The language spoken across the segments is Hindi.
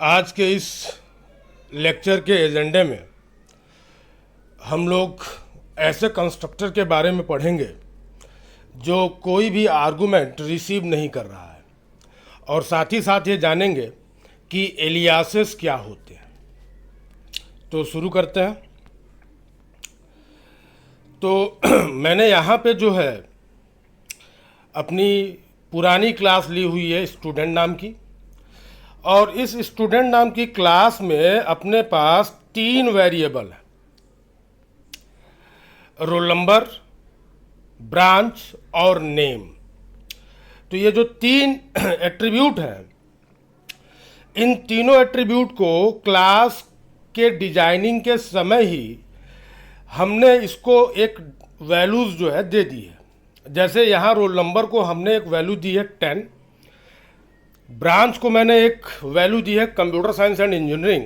आज के इस लेक्चर के एजेंडे में हम लोग ऐसे कंस्ट्रक्टर के बारे में पढ़ेंगे जो कोई भी आर्गुमेंट रिसीव नहीं कर रहा है, और साथ ही साथ ये जानेंगे कि एलियासेस क्या होते हैं। तो शुरू करते हैं। तो मैंने यहाँ पे जो है अपनी पुरानी क्लास ली हुई है स्टूडेंट नाम की, और इस स्टूडेंट नाम की क्लास में अपने पास 3 वेरिएबल है: रोल नंबर, ब्रांच और नेम। तो ये जो 3 एट्रीब्यूट हैं, इन तीनों एट्रीब्यूट को क्लास के डिजाइनिंग के समय ही हमने इसको एक वैल्यूज़ जो है दे दी है। जैसे यहाँ रोल नंबर को हमने एक वैल्यू दी है 10, ब्रांच को मैंने एक वैल्यू दी है कंप्यूटर साइंस एंड इंजीनियरिंग,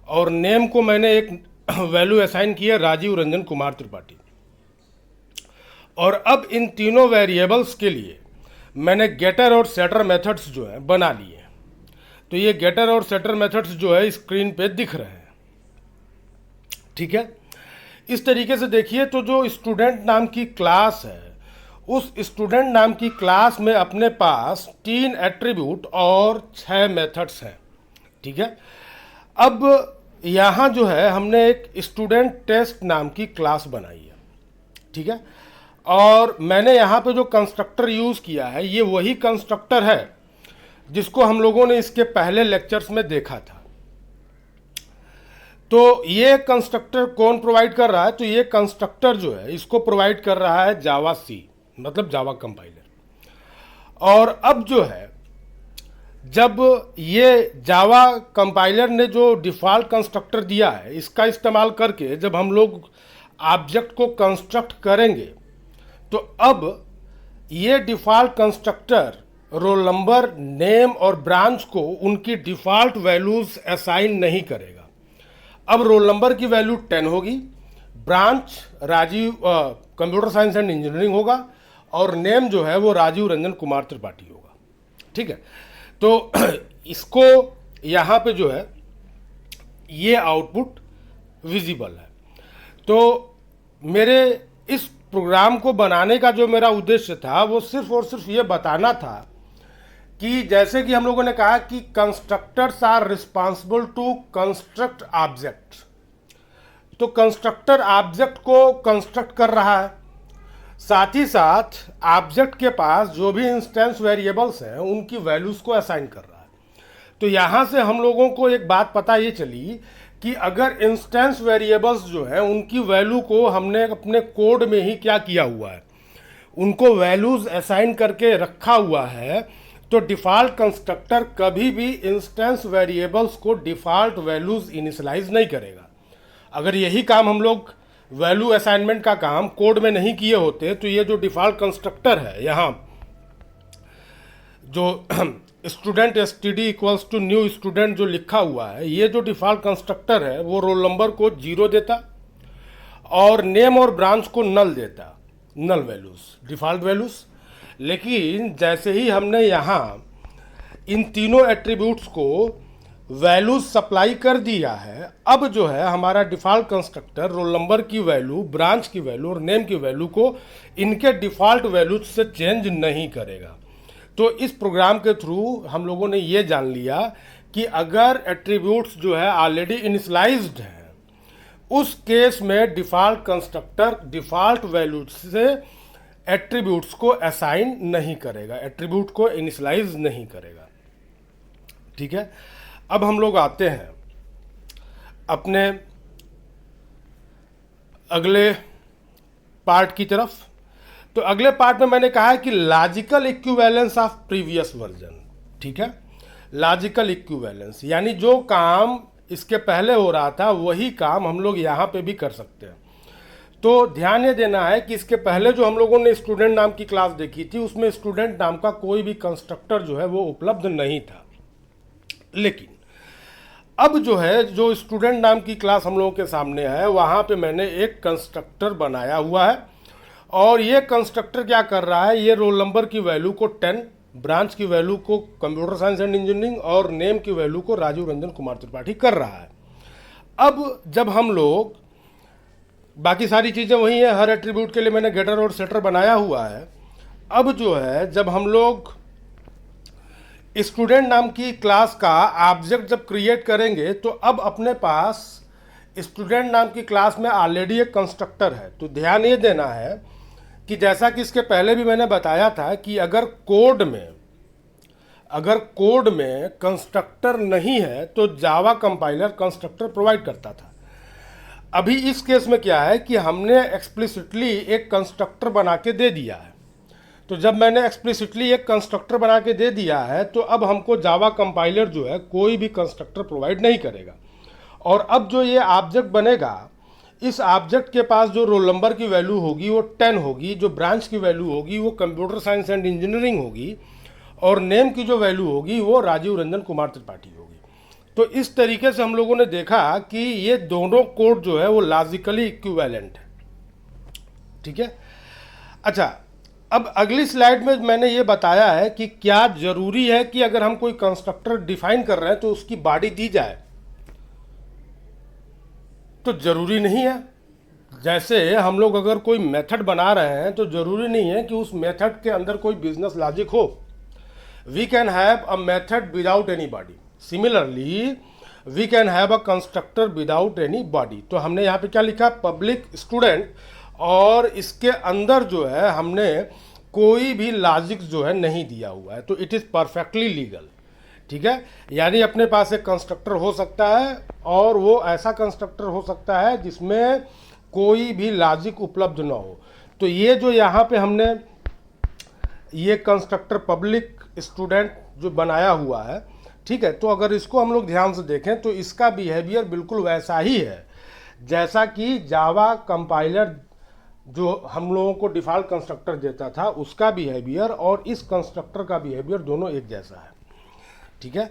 और नेम को मैंने एक वैल्यू असाइन की है राजीव रंजन कुमार त्रिपाठी। और अब इन तीनों वेरिएबल्स के लिए मैंने गेटर और सेटर मेथड्स जो है बना लिए हैं। तो ये गेटर और सेटर मेथड्स जो है स्क्रीन पे दिख रहे हैं, ठीक है। इस तरीके से देखिए, तो जो स्टूडेंट नाम की क्लास है, उस स्टूडेंट नाम की क्लास में अपने पास 3 एट्रीब्यूट और 6 मेथड्स हैं, ठीक है। अब यहाँ जो है हमने एक स्टूडेंट टेस्ट नाम की क्लास बनाई है, ठीक है। और मैंने यहाँ पे जो कंस्ट्रक्टर यूज़ किया है, ये वही कंस्ट्रक्टर है जिसको हम लोगों ने इसके पहले लेक्चर्स में देखा था। तो ये कंस्ट्रक्टर कौन प्रोवाइड कर रहा है? तो ये कंस्ट्रक्टर जो है इसको प्रोवाइड कर रहा है जावा सी, मतलब जावा कंपाइलर। और अब जो है, जब ये जावा कंपाइलर ने जो डिफ़ॉल्ट कंस्ट्रक्टर दिया है, इसका इस्तेमाल करके जब हम लोग ऑब्जेक्ट को कंस्ट्रक्ट करेंगे, तो अब ये default constructor roll number, name और ब्रांच को उनकी डिफ़ॉल्ट वैल्यूज़ असाइन नहीं करेगा। अब रोल नंबर की वैल्यू 10 होगी, branch Rajiv computer science and engineering होगा, और नेम जो है वो राजीव रंजन कुमार त्रिपाठी होगा, ठीक है। तो इसको यहाँ पे जो है ये आउटपुट विजिबल है। तो मेरे इस प्रोग्राम को बनाने का जो मेरा उद्देश्य था, वो सिर्फ और सिर्फ ये बताना था कि जैसे कि हम लोगों ने कहा कि constructors are responsible to construct object. तो कंस्ट्रक्टर ऑब्जेक्ट को कंस्ट्रक्ट कर रहा है, साथ ही साथ ऑब्जेक्ट के पास जो भी इंस्टेंस वेरिएबल्स हैं उनकी वैल्यूज़ को असाइन कर रहा है। तो यहाँ से हम लोगों को एक बात पता ये चली कि अगर इंस्टेंस वेरिएबल्स जो है उनकी वैल्यू को हमने अपने कोड में ही क्या किया हुआ है, उनको वैल्यूज़ असाइन करके रखा हुआ है, तो डिफ़ॉल्ट कंस्ट्रक्टर कभी भी इंस्टेंस वेरिएबल्स को डिफ़ॉल्ट वैल्यूज़ इनिशियलाइज नहीं करेगा। अगर यही काम हम लोग वैल्यू असाइनमेंट का काम कोड में नहीं किए होते, तो ये जो डिफ़ॉल्ट कंस्ट्रक्टर है यहाँ जो student std equals to new student जो लिखा हुआ है, ये जो डिफ़ॉल्ट कंस्ट्रक्टर है वो रोल नंबर को 0 देता और नेम और ब्रांच को नल देता, नल वैल्यूज़, डिफ़ॉल्ट वैल्यूज़। लेकिन जैसे ही हमने यहाँ इन तीनों एट्रीब्यूट्स को वैल्यूज सप्लाई कर दिया है, अब जो है हमारा डिफ़ॉल्ट कंस्ट्रक्टर रोल नंबर की वैल्यू, ब्रांच की वैल्यू और नेम की वैल्यू को इनके डिफ़ॉल्ट वैल्यूज से चेंज नहीं करेगा। तो इस प्रोग्राम के थ्रू हम लोगों ने ये जान लिया कि अगर एट्रीब्यूट्स जो है ऑलरेडी इनिशियलाइज्ड हैं, उस केस में डिफ़ॉल्ट कंस्ट्रक्टर डिफ़ॉल्ट वैल्यूज से एट्रीब्यूट्स को असाइन नहीं करेगा, एट्रीब्यूट को इनिशियलाइज नहीं करेगा, ठीक है। अब हम लोग आते हैं अपने अगले पार्ट की तरफ। तो अगले पार्ट में मैंने कहा है कि logical equivalence of previous version, ठीक है। लॉजिकल इक्विवेलेंस यानी जो काम इसके पहले हो रहा था वही काम हम लोग यहाँ पे भी कर सकते हैं। तो ध्यान ये देना है कि इसके पहले जो हम लोगों ने स्टूडेंट नाम की क्लास देखी थी, उसमें स्टूडेंट नाम का कोई भी कंस्ट्रक्टर जो है वो उपलब्ध नहीं था। लेकिन अब जो है, जो स्टूडेंट नाम की क्लास हम लोगों के सामने है, वहाँ पे मैंने एक कंस्ट्रक्टर बनाया हुआ है, और ये कंस्ट्रक्टर क्या कर रहा है, ये रोल नंबर की वैल्यू को 10, ब्रांच की वैल्यू को कंप्यूटर साइंस एंड इंजीनियरिंग और नेम की वैल्यू को राजीव रंजन कुमार त्रिपाठी कर रहा है। अब जब हम लोग बाकी सारी चीज़ें वही है, हर एट्रीब्यूट के लिए मैंने गेटर और सेटर बनाया हुआ है। अब जो है जब हम लोग स्टूडेंट नाम की क्लास का ऑब्जेक्ट जब क्रिएट करेंगे तो अब अपने पास स्टूडेंट नाम की क्लास में ऑलरेडी एक कंस्ट्रक्टर है। तो ध्यान ये देना है कि जैसा कि इसके पहले भी मैंने बताया था कि अगर कोड में कंस्ट्रक्टर नहीं है तो जावा कंपाइलर कंस्ट्रक्टर प्रोवाइड करता था। अभी इस केस में क्या है कि हमने एक्सप्लिसिटली एक कंस्ट्रक्टर बना के दे दिया है। तो जब मैंने एक्सप्लिसिटली एक कंस्ट्रक्टर बना के दे दिया है तो अब हमको जावा कंपाइलर जो है कोई भी कंस्ट्रक्टर प्रोवाइड नहीं करेगा। और अब जो ये ऑब्जेक्ट बनेगा, इस ऑब्जेक्ट के पास जो रोल नंबर की वैल्यू होगी वो 10 होगी, जो ब्रांच की वैल्यू होगी वो कंप्यूटर साइंस एंड इंजीनियरिंग होगी, और नेम की जो वैल्यू होगी वो राजीव रंजन कुमार त्रिपाठी होगी। तो इस तरीके से हम लोगों ने देखा कि ये दोनों कोड जो है वो लॉजिकली इक्विवेलेंट है। ठीक है। अच्छा, अब अगली स्लाइड में मैंने ये बताया है कि क्या जरूरी है कि अगर हम कोई कंस्ट्रक्टर डिफाइन कर रहे हैं तो उसकी बॉडी दी जाए। तो जरूरी नहीं है। जैसे हम लोग अगर कोई मेथड बना रहे हैं तो जरूरी नहीं है कि उस मेथड के अंदर कोई बिजनेस लॉजिक हो। We can have a method without any body. Similarly we can have a constructor without any body. तो हमने यहाँ पे क्या लिखा, पब्लिक स्टूडेंट, और इसके अंदर जो है हमने कोई भी लॉजिक जो है नहीं दिया हुआ है। तो इट इज़ परफेक्टली लीगल। ठीक है। यानी अपने पास एक कंस्ट्रक्टर हो सकता है और वो ऐसा कंस्ट्रक्टर हो सकता है जिसमें कोई भी लॉजिक उपलब्ध ना हो। तो ये जो यहाँ पे हमने ये कंस्ट्रक्टर पब्लिक स्टूडेंट जो बनाया हुआ है, ठीक है, तो अगर इसको हम लोग ध्यान से देखें तो इसका बिहेवियर बिल्कुल वैसा ही है जैसा कि जावा कंपाइलर जो हम लोगों को डिफ़ॉल्ट कंस्ट्रक्टर देता था उसका बिहेवियर और इस कंस्ट्रक्टर का बिहेवियर दोनों एक जैसा है। ठीक है।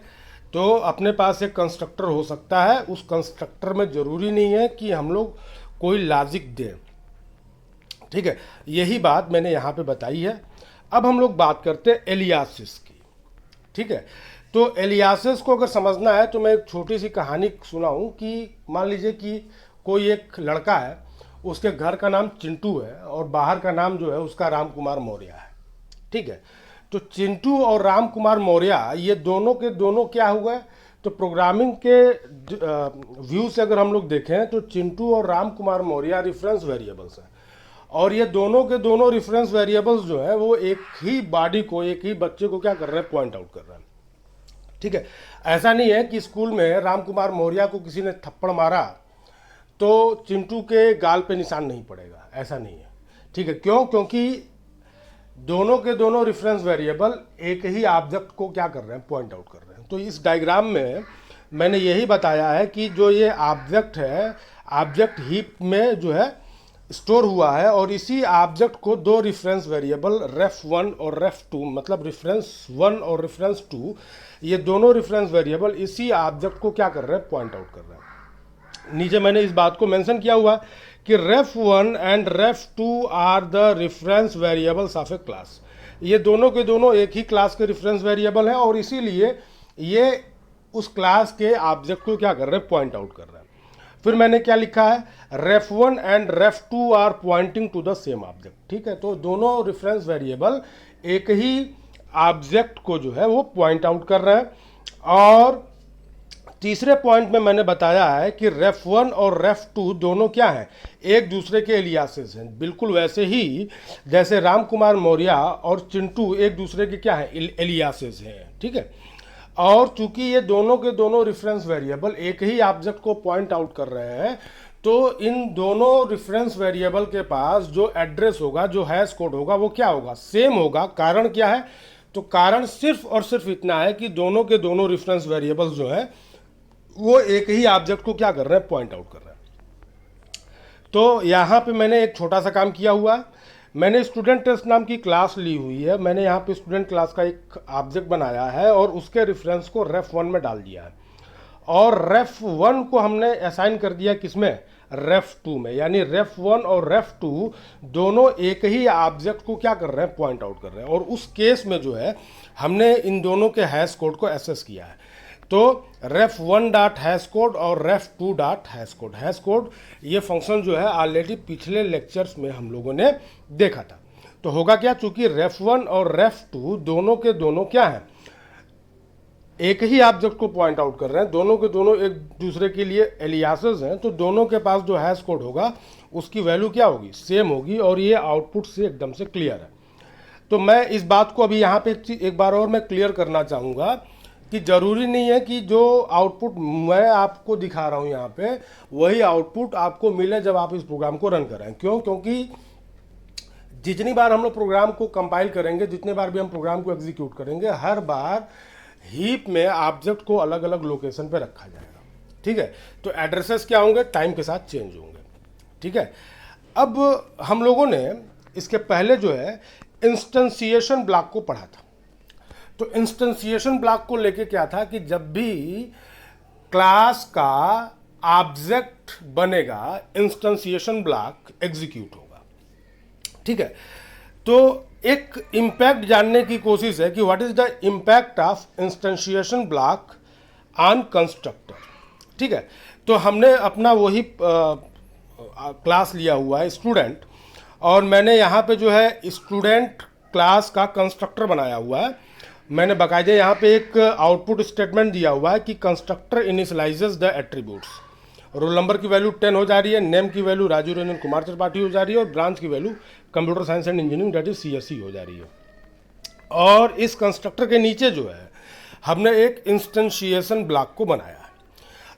तो अपने पास एक कंस्ट्रक्टर हो सकता है, उस कंस्ट्रक्टर में ज़रूरी नहीं है कि हम लोग कोई लॉजिक दें। ठीक है, यही बात मैंने यहाँ पे बताई है। अब हम लोग बात करते हैं एलियासिस की। ठीक है। तो एलियासिस को अगर समझना है तो मैं एक छोटी सी कहानी सुनाऊं कि मान लीजिए कि कोई एक लड़का है, उसके घर का नाम चिंटू है और बाहर का नाम जो है उसका राम कुमार मौर्य है। ठीक है। तो चिंटू और राम कुमार मौर्य ये दोनों के दोनों क्या हुआ, तो प्रोग्रामिंग के व्यू से अगर हम लोग देखें तो चिंटू और राम कुमार मौर्य रेफरेंस वेरिएबल्स हैं, और ये दोनों के दोनों रेफरेंस वेरिएबल्स जो है वो एक ही बॉडी को, एक ही बच्चे को क्या कर रहे हैं, पॉइंट आउट कर रहे हैं। ठीक है। ऐसा नहीं है कि स्कूल में राम कुमार मौर्य को किसी ने थप्पड़ मारा तो चिंटू के गाल पे निशान नहीं पड़ेगा, ऐसा नहीं है। ठीक है। क्यों? क्योंकि दोनों के दोनों रेफरेंस वेरिएबल एक ही ऑब्जेक्ट को क्या कर रहे हैं, पॉइंट आउट कर रहे हैं। तो इस डायग्राम में मैंने यही बताया है कि जो ये ऑब्जेक्ट है, ऑब्जेक्ट हीप में जो है स्टोर हुआ है, और इसी ऑब्जेक्ट को दो रेफरेंस वेरिएबल ref1 और ref2, मतलब रेफरेंस 1 और रेफरेंस 2, ये दोनों रेफरेंस वेरिएबल इसी ऑब्जेक्ट को क्या कर रहे हैं, पॉइंट आउट कर रहे हैं। नीचे मैंने इस बात को मेंशन किया हुआ कि ref1 and ref2 are the reference variables of a class. ये दोनों के दोनों एक ही क्लास के रेफरेंस वेरिएबल हैं और इसीलिए ये उस क्लास के ऑब्जेक्ट को क्या कर रहे हैं, पॉइंट आउट कर रहे हैं। फिर मैंने क्या लिखा है, ref1 and ref2 are pointing to the same object. ठीक है। तो दोनों रेफरेंस वेरिएबल एक ही ऑब्जेक्ट को जो है वो पॉइंट आउट कर रहे हैं। और तीसरे पॉइंट में मैंने बताया है कि ref1 और ref2 दोनों क्या हैं, एक दूसरे के एलियासेस हैं। बिल्कुल वैसे ही जैसे राम कुमार मौर्य और चिंटू एक दूसरे के क्या हैं, एलियासेस हैं। ठीक है। और चूंकि ये दोनों के दोनों रेफरेंस वेरिएबल एक ही ऑब्जेक्ट को पॉइंट आउट कर रहे हैं तो इन दोनों रेफरेंस वेरिएबल के पास जो एड्रेस होगा, जो हैश कोड होगा, वो क्या होगा, सेम होगा। कारण क्या है, तो कारण सिर्फ और सिर्फ इतना है कि दोनों के दोनों रेफरेंस वेरिएबल्स जो हैं वो एक ही ऑब्जेक्ट को क्या कर रहे हैं, पॉइंट आउट कर रहे हैं। तो यहाँ पे मैंने एक छोटा सा काम किया हुआ है। मैंने स्टूडेंट टेस्ट नाम की क्लास ली हुई है, मैंने यहाँ पे स्टूडेंट क्लास का एक ऑब्जेक्ट बनाया है और उसके रेफरेंस को ref1 में डाल दिया है। और रेफ 1 को हमने असाइन कर दिया किसमें, रेफ 2 में। यानी रेफ 1 और रेफ 2 दोनों एक ही ऑब्जेक्ट को क्या कर रहे हैं, पॉइंट आउट कर रहे हैं। और उस केस में जो है हमने इन दोनों के हैश कोड को एक्सेस किया है। तो रेफ 1 डॉट हैश कोड और रेफ 2 डॉट हैश कोड ये फंक्शन जो है ऑलरेडी पिछले लेक्चर्स में हम लोगों ने देखा था। तो होगा क्या, चूंकि रेफ 1 और रेफ 2 दोनों के दोनों क्या हैं, एक ही ऑब्जेक्ट को पॉइंट आउट कर रहे हैं, दोनों के दोनों एक दूसरे के लिए एलियासेस हैं, तो दोनों के पास जो हैश कोड होगा उसकी वैल्यू क्या होगी, सेम होगी। और ये आउटपुट से एकदम से क्लियर है। तो मैं इस बात को अभी यहाँ पे एक बार और मैं क्लियर करना चाहूँगा कि ज़रूरी नहीं है कि जो आउटपुट मैं आपको दिखा रहा हूँ यहाँ पे वही आउटपुट आपको मिले जब आप इस प्रोग्राम को रन करें। क्यों? क्योंकि जितनी बार हम लोग प्रोग्राम को कंपाइल करेंगे, जितने बार भी हम प्रोग्राम को एग्जीक्यूट करेंगे, हर बार हीप में ऑब्जेक्ट को अलग अलग लोकेशन पे रखा जाएगा। ठीक है, तो एड्रेसेस क्या होंगे, टाइम के साथ चेंज होंगे। ठीक है, अब हम लोगों ने इसके पहले जो है इंस्टेंसिएशन ब्लॉक को पढ़ा था। तो इंस्टेंसिएशन ब्लॉक को लेके क्या था कि जब भी क्लास का ऑब्जेक्ट बनेगा इंस्टेंसिएशन ब्लॉक एग्जीक्यूट होगा। ठीक है, तो एक इम्पैक्ट जानने की कोशिश है कि what is the impact of instantiation block on constructor. ठीक है, तो हमने अपना वही क्लास लिया हुआ है स्टूडेंट, और मैंने यहाँ पे जो है स्टूडेंट क्लास का कंस्ट्रक्टर बनाया हुआ है। मैंने बाकायदे यहाँ पे एक आउटपुट स्टेटमेंट दिया हुआ है कि constructor initialises the attributes. Roll number की वैल्यू 10 हो जा रही है, नेम की वैल्यू राजू रंजन कुमार त्रिपाठी हो जा रही है, और ब्रांच की value computer science and engineering that is CSE हो जा रही है। और इस कंस्ट्रक्टर के नीचे जो है हमने एक इंस्टेंशिएशन ब्लॉक को बनाया है।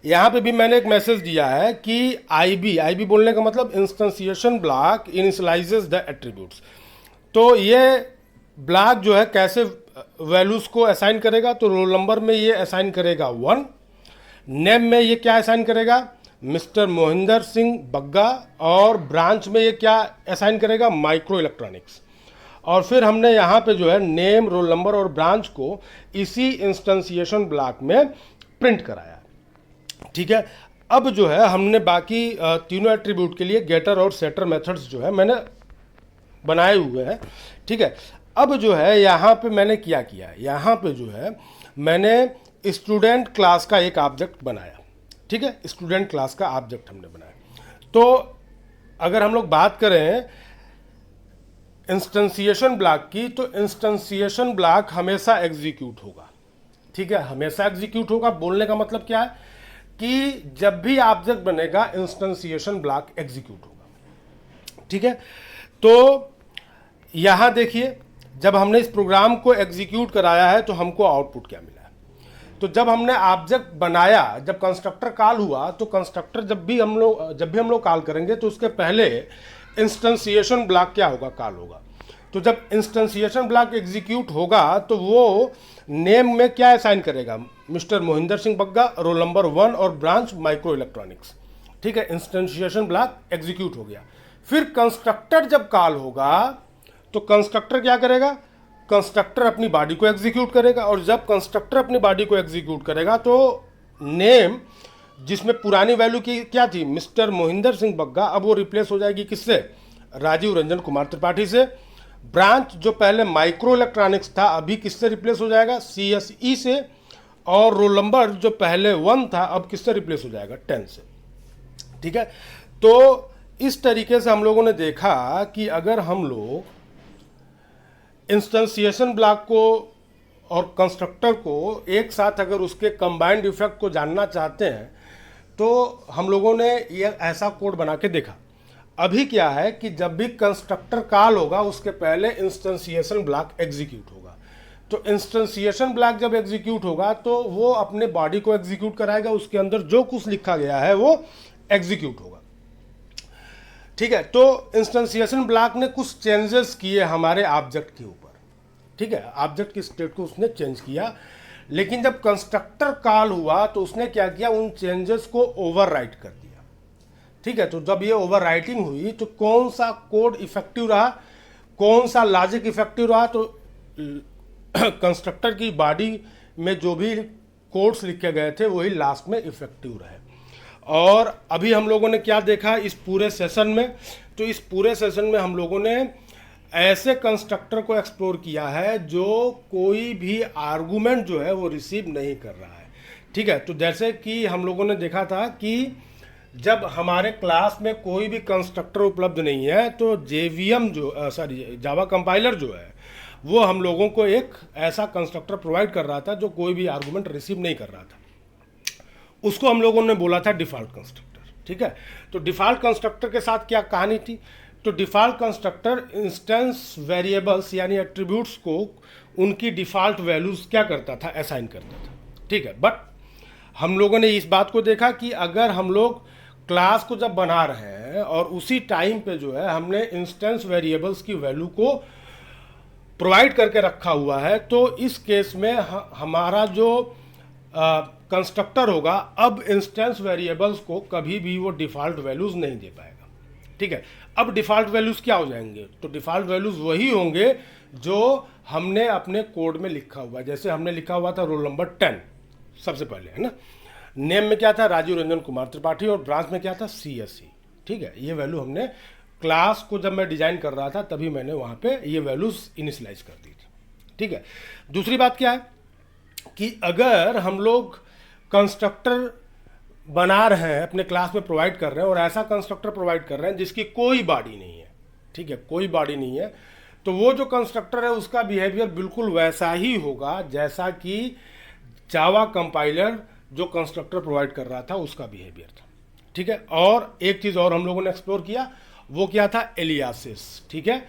यहाँ पे भी मैंने एक मैसेज दिया है कि IB बोलने का मतलब इंस्टेंशिएशन ब्लॉक इनिशियलाइजेस द एट्रीब्यूट्स। तो ये ब्लॉक जो है कैसे वैल्यूज को असाइन करेगा, तो रोल नंबर में ये असाइन करेगा 1, नेम में ये क्या असाइन करेगा, मिस्टर मोहिंदर सिंह बग्गा, और ब्रांच में ये क्या असाइन करेगा, माइक्रो इलेक्ट्रॉनिक्स। और फिर हमने यहाँ पे जो है नेम, रोल नंबर और ब्रांच को इसी इंस्टेंशिएशन ब्लॉक में प्रिंट कराया। ठीक है, अब जो है हमने बाकी तीनों एट्रीब्यूट के लिए गेटर और सेटर मेथड्स जो है मैंने बनाए हुए हैं। ठीक है, अब जो है यहाँ पे मैंने क्या किया, यहाँ पे जो है मैंने स्टूडेंट क्लास का एक ऑब्जेक्ट बनाया। ठीक है, स्टूडेंट क्लास का ऑब्जेक्ट हमने बनाया। तो अगर हम लोग बात करें इंस्टेंशिएशन ब्लॉक की, तो इंस्टेंशिएशन ब्लॉक हमेशा एग्जीक्यूट होगा। ठीक है, हमेशा एग्जीक्यूट होगा। बोलने का मतलब क्या है कि जब भी ऑब्जेक्ट बनेगा इंस्टेंशिएशन ब्लॉक एग्जीक्यूट होगा। ठीक है, तो यहां देखिए जब हमने इस प्रोग्राम को एग्जीक्यूट कराया है तो हमको आउटपुट क्या मिला है। तो जब हमने ऑब्जेक्ट बनाया, जब कंस्ट्रक्टर कॉल हुआ, तो कंस्ट्रक्टर जब भी हम लोग कॉल करेंगे तो उसके पहले इंस्टेंशिएशन ब्लॉक क्या होगा, कॉल होगा। तो जब इंस्टेंशिएशन ब्लॉक एग्जीक्यूट होगा तो वो नेम में क्या असाइन करेगा, mister Mohinder Singh Bagga, roll number 1 और ब्रांच माइक्रो इलेक्ट्रॉनिक्स। ठीक है, इंस्टेंशिएशन ब्लॉक एग्जीक्यूट हो गया। फिर कंस्ट्रक्टर जब कॉल होगा तो कंस्ट्रक्टर क्या करेगा, कंस्ट्रक्टर अपनी बॉडी को एग्जीक्यूट करेगा। और जब कंस्ट्रक्टर अपनी बॉडी को एग्जीक्यूट करेगा तो नेम, जिसमें पुरानी वैल्यू की क्या थी, मिस्टर मोहिंदर सिंह बग्गा, अब वो रिप्लेस हो जाएगी किससे, राजीव रंजन कुमार त्रिपाठी से। ब्रांच जो पहले माइक्रो इलेक्ट्रॉनिक्स था अभी किससे रिप्लेस हो जाएगा, CSE से। और रोल नंबर जो पहले 1 था अब किससे रिप्लेस हो जाएगा, 10 से। ठीक है, तो इस तरीके से हम लोगों ने देखा कि अगर हम लोग इंस्टेंशिएशन ब्लॉक को और कंस्ट्रक्टर को एक साथ अगर उसके कंबाइंड इफेक्ट को जानना चाहते हैं तो हम लोगों ने ये ऐसा कोड बना के देखा। अभी क्या है कि जब भी कंस्ट्रक्टर कॉल होगा उसके पहले इंस्टेंशिएशन ब्लॉक एग्जीक्यूट होगा। तो इंस्टेंशिएशन ब्लॉक जब एग्जीक्यूट होगा तो वो अपने बॉडी को एग्जीक्यूट कराएगा, उसके अंदर जो कुछ लिखा गया है वो एग्जीक्यूट होगा। ठीक है, तो इंस्टेंशिएशन ब्लॉक ने कुछ चेंजेस किए हमारे ऑब्जेक्ट के ऊपर। ठीक है, ऑब्जेक्ट की स्टेट को उसने चेंज किया, लेकिन जब कंस्ट्रक्टर कॉल हुआ तो उसने क्या किया, उन चेंजेस को ओवरराइट कर दिया। ठीक है, तो जब ये ओवरराइटिंग हुई तो कौन सा कोड इफेक्टिव रहा, कौन सा लॉजिक इफेक्टिव रहा, तो कंस्ट्रक्टर की बॉडी में जो भी कोड्स लिखे गए थे वही लास्ट में इफेक्टिव रहे। और अभी हम लोगों ने क्या देखा इस पूरे सेशन में, तो इस पूरे सेशन में हम लोगों ने ऐसे कंस्ट्रक्टर को एक्सप्लोर किया है जो कोई भी आर्गुमेंट जो है वो रिसीव नहीं कर रहा है। ठीक है, तो जैसे कि हम लोगों ने देखा था कि जब हमारे क्लास में कोई भी कंस्ट्रक्टर उपलब्ध नहीं है तो जेवीएम जो जावा कंपाइलर जो है वो हम लोगों को एक ऐसा कंस्ट्रक्टर प्रोवाइड कर रहा था जो कोई भी आर्गुमेंट रिसीव नहीं कर रहा था। उसको हम लोगों ने बोला था डिफ़ॉल्ट कंस्ट्रक्टर। ठीक है, तो डिफ़ॉल्ट कंस्ट्रक्टर के साथ क्या कहानी थी, तो डिफ़ॉल्ट कंस्ट्रक्टर इंस्टेंस वेरिएबल्स यानी एट्रीब्यूट्स को उनकी डिफ़ॉल्ट वैल्यूज़ क्या करता था, असाइन करता था। ठीक है, बट हम लोगों ने इस बात को देखा कि अगर हम लोग क्लास को जब बना रहे हैं और उसी टाइम पे जो है हमने इंस्टेंस वेरिएबल्स की वैल्यू को प्रोवाइड करके रखा हुआ है, तो इस केस में हमारा जो कंस्ट्रक्टर होगा अब इंस्टेंस वेरिएबल्स को कभी भी वो डिफ़ॉल्ट वैल्यूज़ नहीं दे पाएगा। ठीक है, अब डिफ़ॉल्ट वैल्यूज़ क्या हो जाएंगे, तो डिफ़ॉल्ट वैल्यूज़ वही होंगे जो हमने अपने कोड में लिखा हुआ है। जैसे हमने लिखा हुआ था रोल नंबर 10 सबसे पहले, है ना, नेम में क्या था राजीव रंजन कुमार त्रिपाठी और ब्रांच में क्या था CSE। ठीक है, ये वैल्यू हमने क्लास को जब मैं डिज़ाइन कर रहा था तभी मैंने वहाँ पे ये वैल्यूज़ इनिशियलाइज कर दी थी। ठीक है, दूसरी बात क्या है कि अगर हम लोग कंस्ट्रक्टर बना रहे हैं अपने क्लास में प्रोवाइड कर रहे हैं और ऐसा कंस्ट्रक्टर प्रोवाइड कर रहे हैं जिसकी कोई बॉडी नहीं है, ठीक है, कोई बॉडी नहीं है, तो वो जो कंस्ट्रक्टर है उसका बिहेवियर बिल्कुल वैसा ही होगा जैसा कि जावा कंपाइलर जो कंस्ट्रक्टर प्रोवाइड कर रहा था उसका बिहेवियर था। ठीक है, और एक चीज़ और हम लोगों ने एक्सप्लोर किया, वो क्या था, एलियासिस। ठीक है,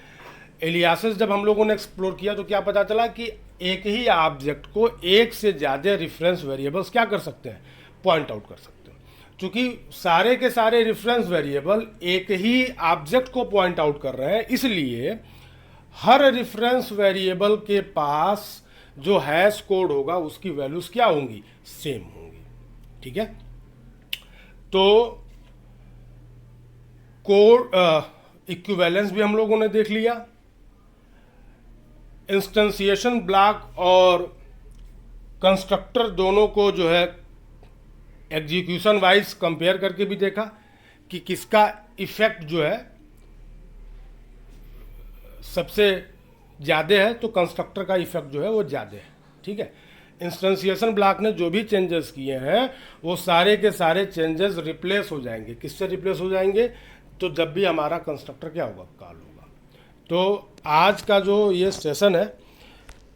एलियासिस जब हम लोगों ने एक्सप्लोर किया तो क्या पता चला कि एक ही ऑब्जेक्ट को एक से ज़्यादा रेफरेंस वेरिएबल्स क्या कर सकते हैं, पॉइंट आउट कर सकते हैं। क्योंकि सारे के सारे रेफरेंस वेरिएबल एक ही ऑब्जेक्ट को पॉइंट आउट कर रहे हैं, इसलिए हर रेफरेंस वेरिएबल के पास जो हैश कोड होगा उसकी वैल्यूज़ क्या होंगी, सेम होंगी। ठीक है, तो कोड इक्विवेलेंस भी हम लोगों ने देख लिया, इंस्टेंसिएशन ब्लॉक और कंस्ट्रक्टर दोनों को जो है एग्जीक्यूशन वाइज कंपेयर करके भी देखा कि किसका इफेक्ट जो है सबसे ज़्यादा है, तो कंस्ट्रक्टर का इफेक्ट जो है वो ज़्यादा है। ठीक है, इंस्टेंसिएशन ब्लॉक ने जो भी चेंजेस किए हैं वो सारे के सारे चेंजेस रिप्लेस हो जाएंगे। किससे रिप्लेस हो जाएंगे, तो जब भी हमारा कंस्ट्रक्टर क्या होगा, कॉल होगा। तो आज का जो ये सेशन है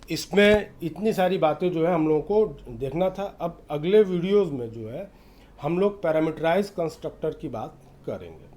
इसमें इतनी सारी बातें जो है हम लोगों को देखना था। अब अगले वीडियोज़ में जो है हम लोग पैरामीटराइज कंस्ट्रक्टर की बात करेंगे।